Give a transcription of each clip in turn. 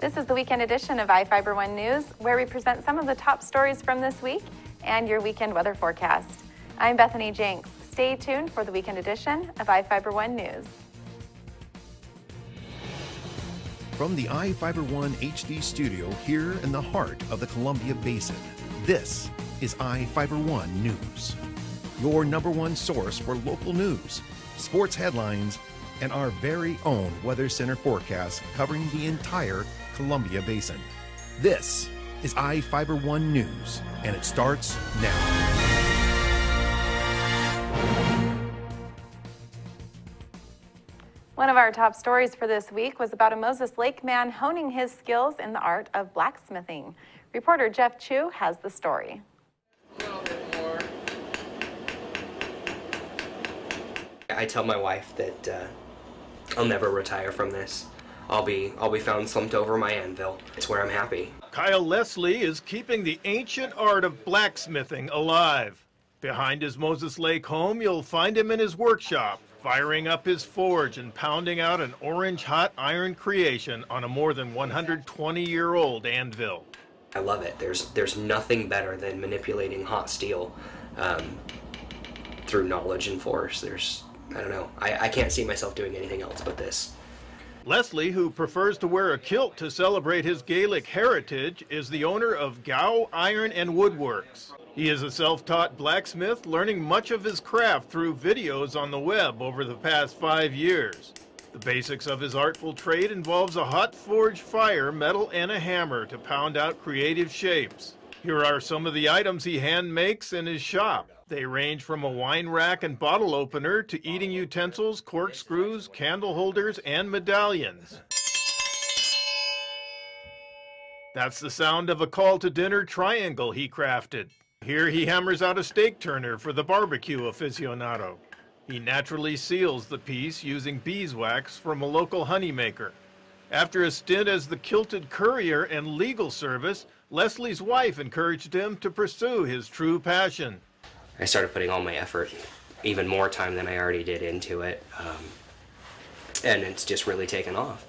This is the weekend edition of iFIBER 1 News, where we present some of the top stories from this week and your weekend weather forecast. I'm Bethany Jenks. Stay tuned for the weekend edition of iFIBER 1 News. From the iFIBER 1 HD studio here in the heart of the Columbia Basin, this is iFIBER 1 News, your #1 source for local news, sports headlines, and our very own Weather Center forecast covering the entire Columbia Basin. This is iFIBER 1 News, and it starts now. One of our top stories for this week was about a Moses Lake man honing his skills in the art of blacksmithing. Reporter Jeff Chu has the story. I tell my wife that I'll never retire from this. I'll be found slumped over my anvil. It's where I'm happy. Kyle Leslie is keeping the ancient art of blacksmithing alive. Behind his Moses Lake home, you'll find him in his workshop, firing up his forge and pounding out an orange-hot iron creation on a more than 120-year-old anvil. I love it. There's nothing better than manipulating hot steel through knowledge and force. I don't know. I can't see myself doing anything else but this. Leslie, who prefers to wear a kilt to celebrate his Gaelic heritage, is the owner of Gow Iron and Woodworks. He is a self-taught blacksmith, learning much of his craft through videos on the web over the past 5 years. The basics of his artful trade involves a hot forge fire, metal, and a hammer to pound out creative shapes. Here are some of the items he hand makes in his shop. They range from a wine rack and bottle opener to eating utensils, corkscrews, candle holders, and medallions. That's the sound of a call to dinner triangle he crafted. Here he hammers out a steak turner for the barbecue aficionado. He naturally seals the piece using beeswax from a local honeymaker. After a stint as the kilted courier and legal service, Leslie's wife encouraged him to pursue his true passion. I started putting all my effort, even more time than I already did into it, and it's just really taken off.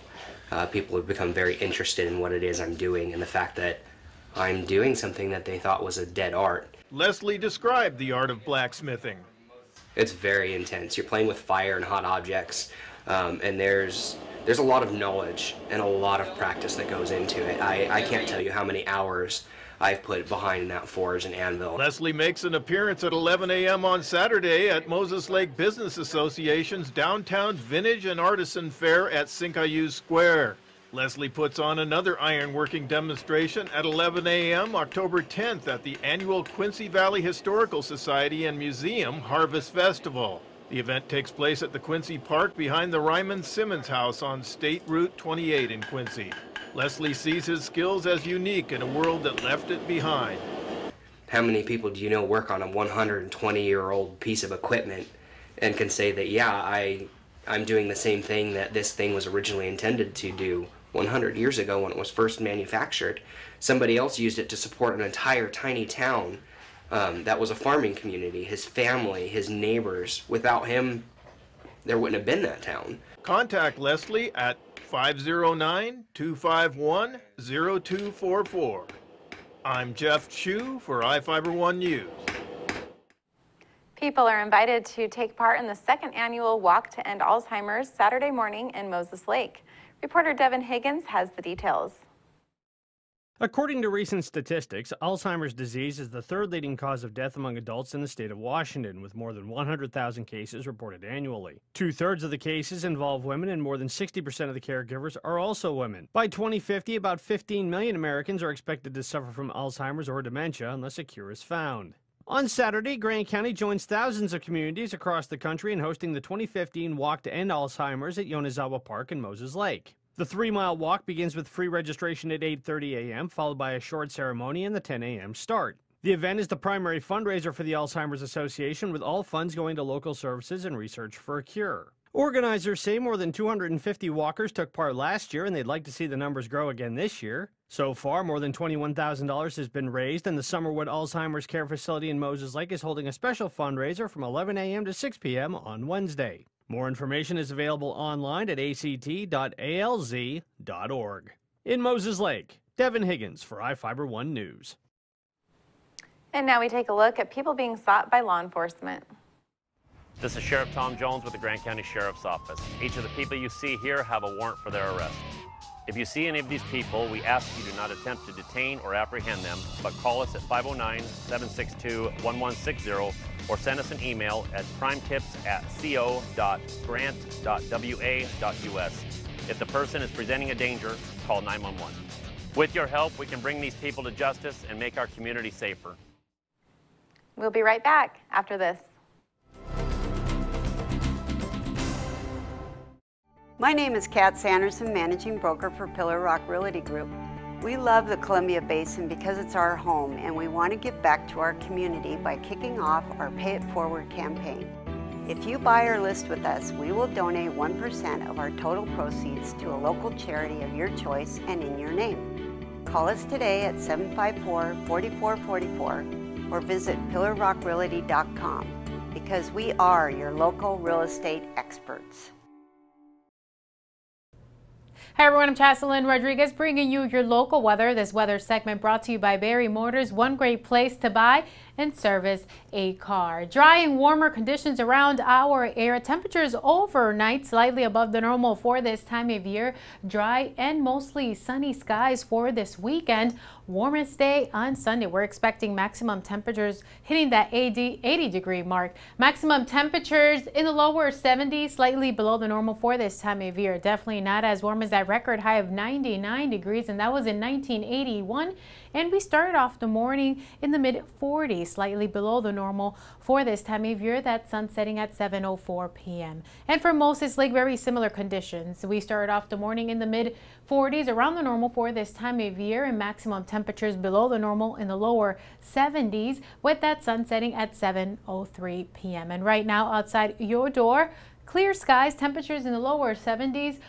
People have become very interested in what it is I'm doing and the fact that I'm doing something that they thought was a dead art. Leslie described the art of blacksmithing. It's very intense. You're playing with fire and hot objects, and there's a lot of knowledge and a lot of practice that goes into it. I can't tell you how many hours I've put behind that forge and anvil. Leslie makes an appearance at 11 a.m. on Saturday at Moses Lake Business Association's downtown Vintage and Artisan Fair at Sinkayou Square. Leslie puts on another ironworking demonstration at 11 a.m. October 10th at the annual Quincy Valley Historical Society and Museum Harvest Festival. The event takes place at the Quincy Park behind the Ryman Simmons House on State Route 28 in Quincy. Leslie sees his skills as unique in a world that left it behind. How many people do you know work on a 120-year-old piece of equipment and can say that, yeah, I'm doing the same thing that this thing was originally intended to do 100 years ago when it was first manufactured. Somebody else used it to support an entire tiny town that was a farming community, his family, his neighbors. Without him, there wouldn't have been that town. Contact Leslie at 509-251-0244. I'm Jeff Chu for iFIBER 1 News. People are invited to take part in the second annual Walk to End Alzheimer's Saturday morning in Moses Lake. Reporter Devin Higgins has the details. According to recent statistics, Alzheimer's disease is the third leading cause of death among adults in the state of Washington, with more than 100,000 cases reported annually. 2/3 of the cases involve women, and more than 60% of the caregivers are also women. By 2050, about 15 million Americans are expected to suffer from Alzheimer's or dementia unless a cure is found. On Saturday, Grant County joins thousands of communities across the country in hosting the 2015 Walk to End Alzheimer's at Yonezawa Park in Moses Lake. The 3-mile walk begins with free registration at 8:30 a.m., followed by a short ceremony and the 10 a.m. start. The event is the primary fundraiser for the Alzheimer's Association, with all funds going to local services and research for a cure. Organizers say more than 250 walkers took part last year, and they'd like to see the numbers grow again this year. So far, more than $21,000 has been raised, and the Summerwood Alzheimer's Care Facility in Moses Lake is holding a special fundraiser from 11 a.m. to 6 p.m. on Wednesday. More information is available online at act.alz.org. In Moses Lake, Devin Higgins for iFIBER 1 News. And now we take a look at people being sought by law enforcement. This is Sheriff Tom Jones with the Grant County Sheriff's Office. Each of the people you see here have a warrant for their arrest. If you see any of these people, we ask you do not attempt to detain or apprehend them, but call us at 509-762-1160 or send us an email at crimetips@co.grant.wa.us. If the person is presenting a danger, call 911. With your help, we can bring these people to justice and make our community safer. We'll be right back after this. My name is Kat Sanderson, Managing Broker for Pillar Rock Realty Group. We love the Columbia Basin because it's our home, and we want to give back to our community by kicking off our Pay It Forward campaign. If you buy or list with us, we will donate 1% of our total proceeds to a local charity of your choice and in your name. Call us today at 754-4444 or visit pillarrockrealty.com because we are your local real estate experts. Hi everyone, I'm Chaselyn Rodriguez bringing you your local weather. This weather segment brought to you by Barry Motors, one great place to buy and service a car. Dry and warmer conditions around our area. Temperatures overnight slightly above the normal for this time of year. Dry and mostly sunny skies for this weekend. Warmest day on Sunday. We're expecting maximum temperatures hitting that 80 degree mark. Maximum temperatures in the lower 70s, slightly below the normal for this time of year. Definitely not as warm as that record high of 99 degrees, and that was in 1981. And we started off the morning in the mid-40s, slightly below the normal for this time of year. That sun setting at 7:04 p.m. And for Moses Lake, very similar conditions. We started off the morning in the mid-40s, around the normal for this time of year, and maximum temperatures below the normal in the lower 70s, with that sun setting at 7:03 p.m. And right now outside your door, clear skies, temperatures in the lower 70s.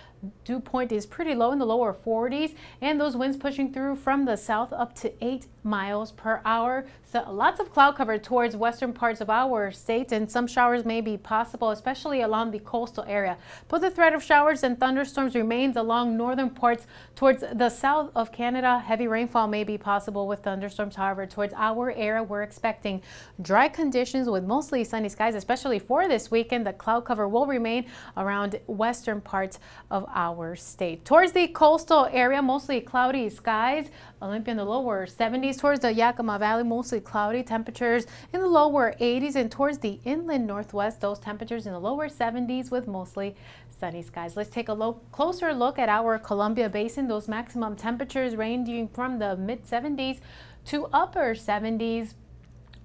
Dew point is pretty low in the lower 40s, and those winds pushing through from the south up to 8 miles per hour. So lots of cloud cover towards western parts of our state, and some showers may be possible, especially along the coastal area. But the threat of showers and thunderstorms remains along northern parts towards the south of Canada. Heavy rainfall may be possible with thunderstorms. However, towards our area, we're expecting dry conditions with mostly sunny skies, especially for this weekend. The cloud cover will remain around western parts of our state. Towards the coastal area, mostly cloudy skies. Olympia in the lower 70s. Towards the Yakima Valley, mostly cloudy. Temperatures in the lower 80s. And towards the inland northwest, those temperatures in the lower 70s with mostly sunny skies. Let's take a closer look at our Columbia Basin. Those maximum temperatures ranging from the mid-70s to upper 70s.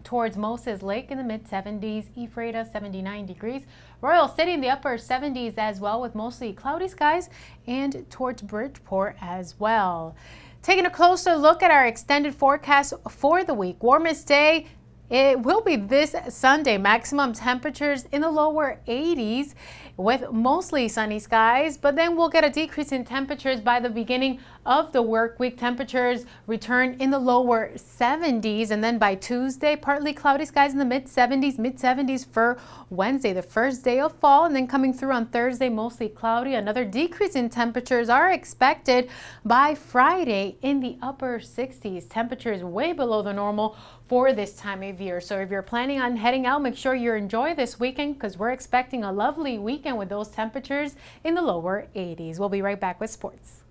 Towards Moses Lake in the mid-70s, Ephrata 79 degrees, Royal City in the upper 70s as well with mostly cloudy skies, and towards Bridgeport as well. Taking a closer look at our extended forecast for the week. Warmest day, it will be this Sunday. Maximum temperatures in the lower 80s with mostly sunny skies, but then we'll get a decrease in temperatures by the beginning of the work week. Temperatures return in the lower 70s, and then by Tuesday, partly cloudy skies in the mid-70s for Wednesday, the first day of fall, and then coming through on Thursday, mostly cloudy. Another decrease in temperatures are expected by Friday in the upper 60s. Temperatures way below the normal for this time of year. So if you're planning on heading out, make sure you enjoy this weekend because we're expecting a lovely weekend with those temperatures in the lower 80s. We'll be right back with sports.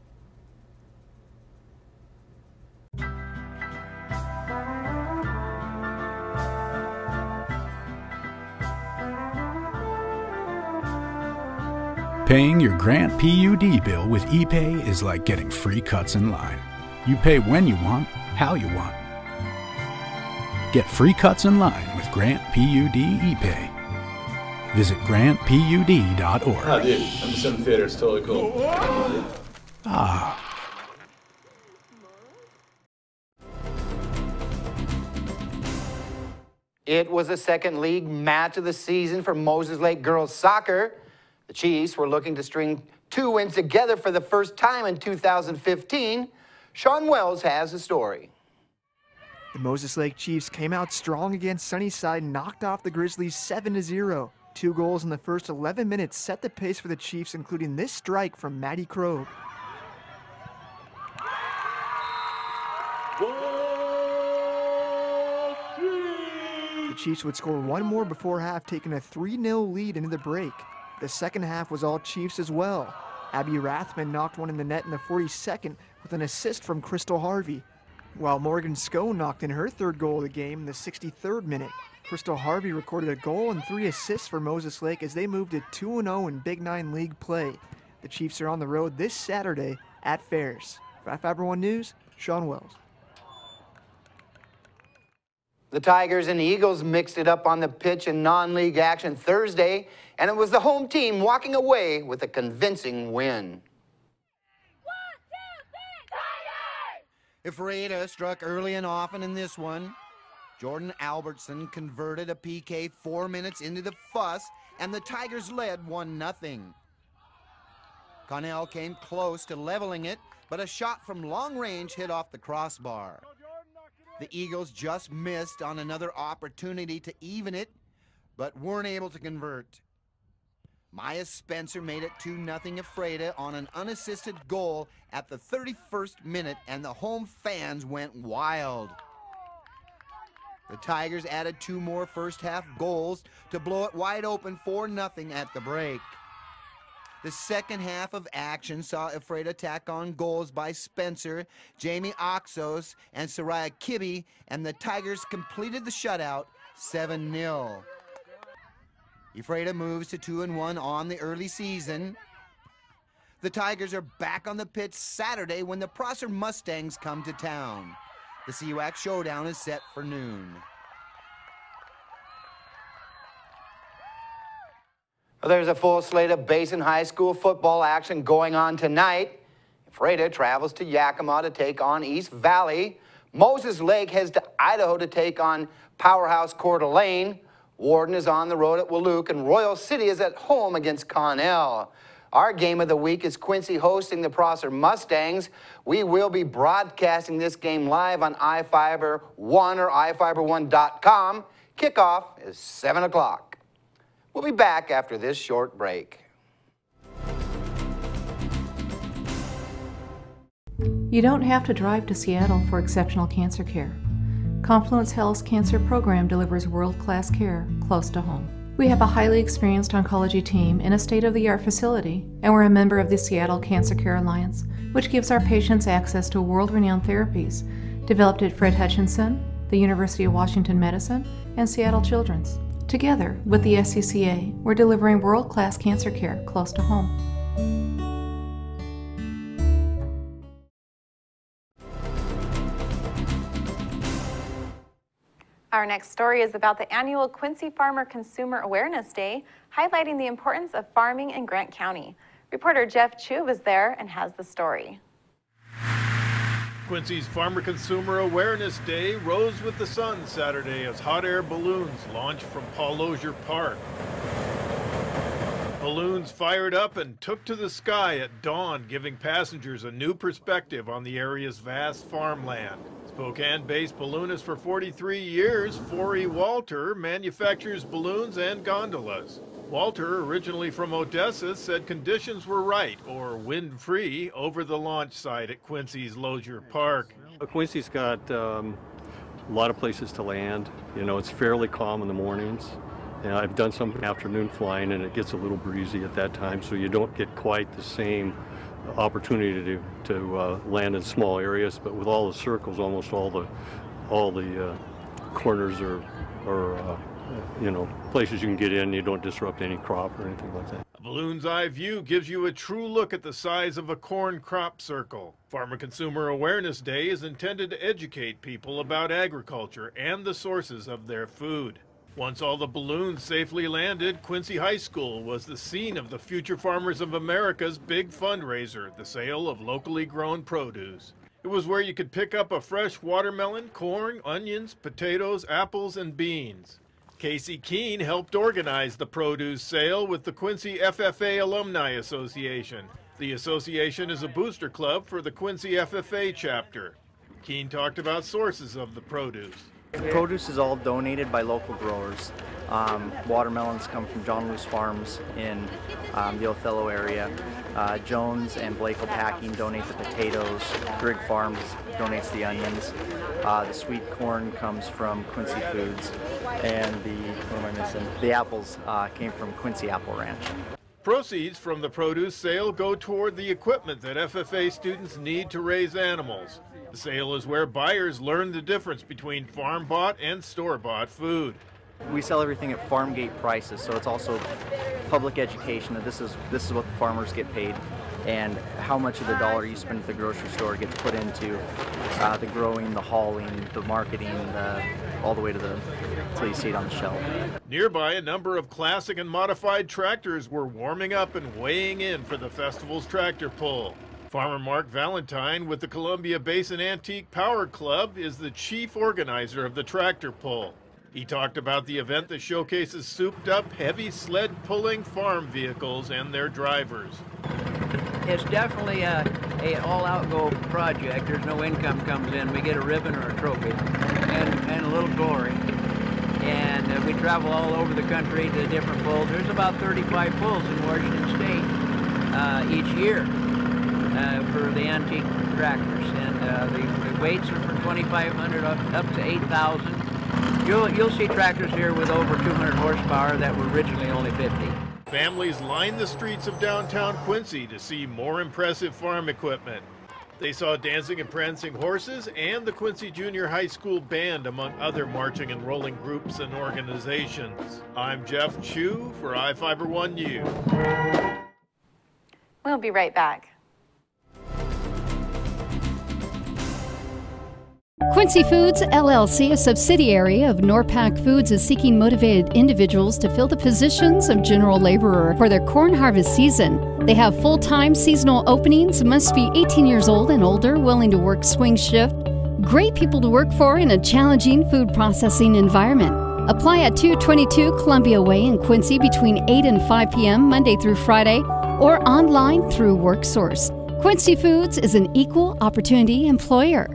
Paying your Grant PUD bill with ePay is like getting free cuts in line. You pay when you want, how you want. Get free cuts in line with Grant PUD ePay. Visit grantpud.org. Oh, dude, I'm just in the theater. It's totally cool. Ah. It was the second league match of the season for Moses Lake girls soccer. The Chiefs were looking to string 2 wins together for the first time in 2015. Sean Wells has the story. The Moses Lake Chiefs came out strong against Sunnyside and knocked off the Grizzlies 7-0. 2 goals in the first 11 minutes set the pace for the Chiefs, including this strike from Maddie Krogh. The Chiefs would score one more before half, taking a 3-0 lead into the break. The second half was all Chiefs as well. Abby Rathman knocked one in the net in the 42nd with an assist from Crystal Harvey, while Morgan Scone knocked in her third goal of the game in the 63rd minute. Crystal Harvey recorded a goal and 3 assists for Moses Lake as they moved to 2-0 in Big 9 League play. The Chiefs are on the road this Saturday at Fairs. For iFIBER 1 News, Sean Wells. The Tigers and Eagles mixed it up on the pitch in non-league action Thursday, and it was the home team walking away with a convincing win. Ephrata struck early and often in this one. Jordan Albertson converted a PK 4 minutes into the fuss, and the Tigers led 1-0. Connell came close to leveling it, but a shot from long range hit off the crossbar. The Eagles just missed on another opportunity to even it, but weren't able to convert. Maya Spencer made it 2-0 Ephrata on an unassisted goal at the 31st minute, and the home fans went wild. The Tigers added 2 more first-half goals to blow it wide open 4-0 at the break. The second half of action saw Ephrata tack on goals by Spencer, Jamie Oxos, and Soraya Kibbe, and the Tigers completed the shutout 7-0. Ephrata moves to 2-1 on the early season. The Tigers are back on the pitch Saturday when the Prosser Mustangs come to town. The CWAC showdown is set for noon. Well, there's a full slate of Basin High School football action going on tonight. Ephrata travels to Yakima to take on East Valley. Moses Lake heads to Idaho to take on powerhouse Coeur d'Alene. Warden is on the road at Walook, and Royal City is at home against Connell. Our game of the week is Quincy hosting the Prosser Mustangs. We will be broadcasting this game live on iFIBER 1 or iFIBER1.com. Kickoff is 7 o'clock. We'll be back after this short break. You don't have to drive to Seattle for exceptional cancer care. Confluence Health's cancer program delivers world-class care close to home. We have a highly experienced oncology team in a state-of-the-art facility, and we're a member of the Seattle Cancer Care Alliance, which gives our patients access to world-renowned therapies developed at Fred Hutchinson, the University of Washington Medicine, and Seattle Children's. Together with the SCCA, we're delivering world-class cancer care close to home. Our next story is about the annual Quincy Farmer Consumer Awareness Day, highlighting the importance of farming in Grant County. Reporter Jeff Chu was there and has the story. Quincy's Farmer Consumer Awareness Day rose with the sun Saturday as hot air balloons launched from Paul Lozier Park. Balloons fired up and took to the sky at dawn, giving passengers a new perspective on the area's vast farmland. Spokane-based balloonist for 43 years, Forey Walter, manufactures balloons and gondolas. Walter, originally from Odessa, said conditions were right, or wind-free, over the launch site at Quincy's Lozier Park. Quincy's got a lot of places to land. You know, it's fairly calm in the mornings. And I've done some afternoon flying, and it gets a little breezy at that time, so you don't get quite the same opportunity to land in small areas. But with all the circles, almost all the corners are you know, places you can get in. You don't disrupt any crop or anything like that. A balloon's eye view gives you a true look at the size of a corn crop circle. Farmer Consumer Awareness Day is intended to educate people about agriculture and the sources of their food. Once all the balloons safely landed, Quincy High School was the scene of the Future Farmers of America's big fundraiser, the sale of locally grown produce. It was where you could pick up a fresh watermelon, corn, onions, potatoes, apples, and beans. Casey Keene helped organize the produce sale with the Quincy FFA Alumni Association. The association is a booster club for the Quincy FFA chapter. Keene talked about sources of the produce. The produce is all donated by local growers. Watermelons come from John Lewis Farms in the Othello area. Jones and Blakely Packing donate the potatoes. Grigg Farms donates the onions. The sweet corn comes from Quincy Foods. And what am I missing? The apples came from Quincy Apple Ranch. Proceeds from the produce sale go toward the equipment that FFA students need to raise animals. The sale is where buyers learn the difference between farm-bought and store-bought food. We sell everything at farm gate prices, so it's also public education that this is what the farmers get paid, and how much of the dollar you spend at the grocery store gets put into the growing, the hauling, the marketing, all the way to till you see it on the shelf. Nearby, a number of classic and modified tractors were warming up and weighing in for the festival's tractor pull. Farmer Mark Valentine with the Columbia Basin Antique Power Club is the chief organizer of the tractor pull. He talked about the event that showcases souped-up, heavy sled-pulling farm vehicles and their drivers. It's definitely an all-out-go project. There's no income comes in. We get a ribbon or a trophy and a little glory. And we travel all over the country to different pulls. There's about 35 pulls in Washington State each year for the antique tractors. And the weights are from 2,500 up to 8,000. You'll see tractors here with over 200 horsepower that were originally only 50. Families line the streets of downtown Quincy to see more impressive farm equipment. They saw dancing and prancing horses and the Quincy Junior High School Band, among other marching and rolling groups and organizations. I'm Jeff Chu for iFIBER 1 News. We'll be right back. Quincy Foods, LLC, a subsidiary of Norpac Foods, is seeking motivated individuals to fill the positions of general laborer for their corn harvest season. They have full-time seasonal openings, must be 18 years old and older, willing to work swing shift. Great people to work for in a challenging food processing environment. Apply at 222 Columbia Way in Quincy between 8 and 5 p.m. Monday through Friday, or online through WorkSource. Quincy Foods is an equal opportunity employer.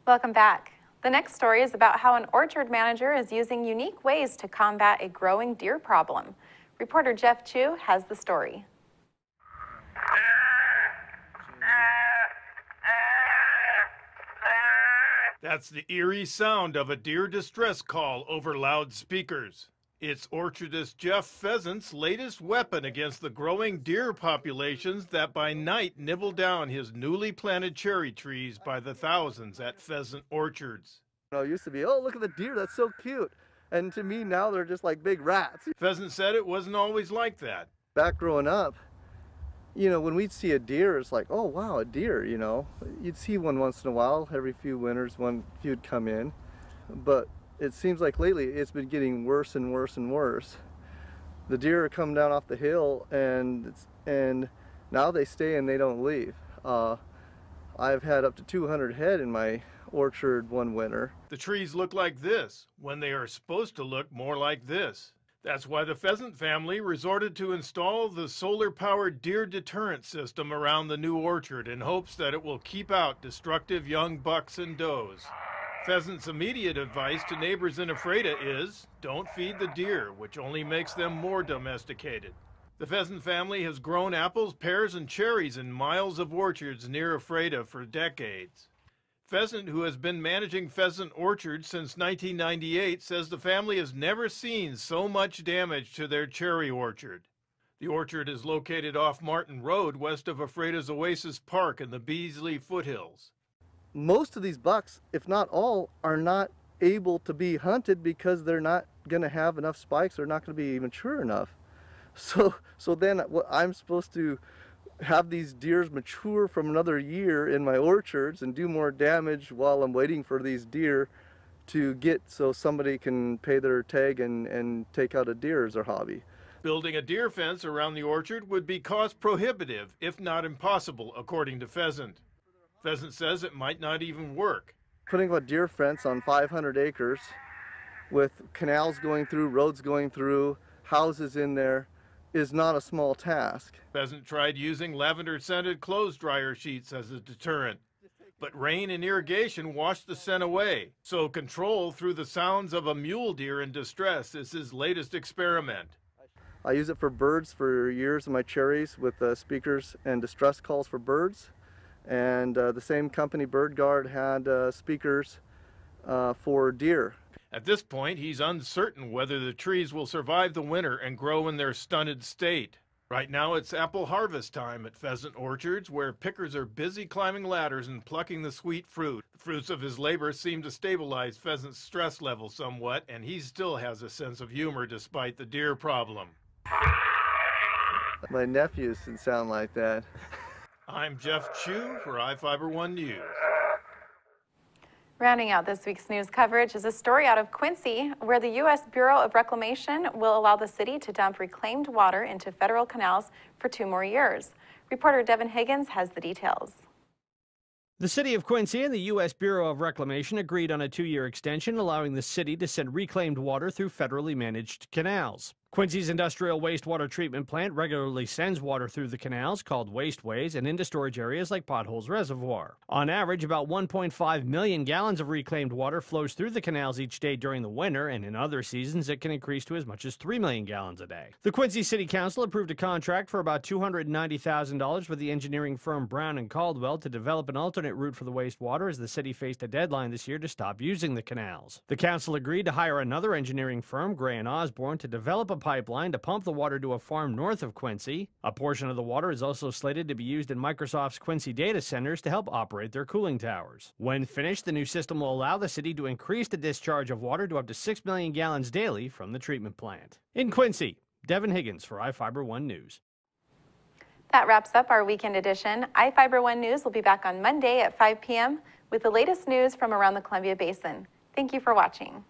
Welcome back. The next story is about how an orchard manager is using unique ways to combat a growing deer problem. Reporter Jeff Chu has the story. That's the eerie sound of a deer distress call over loudspeakers. It's orchardist Jeff Pheasant's latest weapon against the growing deer populations that by night nibble down his newly planted cherry trees by the thousands at Pheasant Orchards. It used to be, oh, look at the deer, that's so cute. And to me now they're just like big rats. Pheasant said it wasn't always like that. Back growing up, when we'd see a deer, it's like, oh wow, a deer, You'd see one once in a while, every few winters, one would come in. But it seems like lately it's been getting worse and worse and worse. The deer come down off the hill and now they stay and they don't leave. I've had up to 200 head in my orchard one winter. The trees look like this when they are supposed to look more like this. That's why the Pheasant family resorted to install the solar-powered deer deterrent system around the new orchard in hopes that it will keep out destructive young bucks and does. Pheasant's immediate advice to neighbors in Ephrata is, don't feed the deer, which only makes them more domesticated. The Pheasant family has grown apples, pears, and cherries in miles of orchards near Ephrata for decades. Pheasant, who has been managing Pheasant Orchards since 1998, says the family has never seen so much damage to their cherry orchard. The orchard is located off Martin Road, west of Ephrata's Oasis Park in the Beasley foothills. Most of these bucks, if not all, are not able to be hunted because they're not going to have enough spikes, they're not going to be mature enough. So then what I'm supposed to have these deers mature from another year in my orchards and do more damage while I'm waiting for these deer to get so somebody can pay their tag and take out a deer as their hobby. Building a deer fence around the orchard would be cost prohibitive, if not impossible, according to Pheasant. Pheasant says it might not even work. Putting a deer fence on 500 acres with canals going through, roads going through, houses in there is not a small task. Pheasant tried using lavender-scented clothes dryer sheets as a deterrent. But rain and irrigation washed the scent away, so control through the sounds of a mule deer in distress is his latest experiment. I use it for birds for years in my cherries with speakers and distress calls for birds. And the same company, Bird Guard, had speakers for deer. At this point, he's uncertain whether the trees will survive the winter and grow in their stunted state. Right now, it's apple harvest time at pheasant orchards, where pickers are busy climbing ladders and plucking the sweet fruit. The fruits of his labor seem to stabilize pheasant's stress level somewhat, and he still has a sense of humor despite the deer problem. My nephews didn't sound like that. I'm Jeff Chu for iFIBER 1 News. Rounding out this week's news coverage is a story out of Quincy, where the U.S. Bureau of Reclamation will allow the city to dump reclaimed water into federal canals for 2 more years. Reporter Devin Higgins has the details. The city of Quincy and the U.S. Bureau of Reclamation agreed on a 2-year extension, allowing the city to send reclaimed water through federally managed canals. Quincy's industrial wastewater treatment plant regularly sends water through the canals, called wasteways, and into storage areas like Potholes Reservoir. On average, about 1.5 million gallons of reclaimed water flows through the canals each day during the winter, and in other seasons it can increase to as much as 3 million gallons a day. The Quincy City Council approved a contract for about $290,000 with the engineering firm Brown & Caldwell to develop an alternate route for the wastewater, as the city faced a deadline this year to stop using the canals. The council agreed to hire another engineering firm, Gray & Osborne, to develop a pipeline to pump the water to a farm north of Quincy. A portion of the water is also slated to be used in Microsoft's Quincy data centers to help operate their cooling towers. When finished, the new system will allow the city to increase the discharge of water to up to 6 million gallons daily from the treatment plant. In Quincy, Devin Higgins for iFIBER 1 News. That wraps up our weekend edition. iFIBER 1 News will be back on Monday at 5 p.m. with the latest news from around the Columbia Basin. Thank you for watching.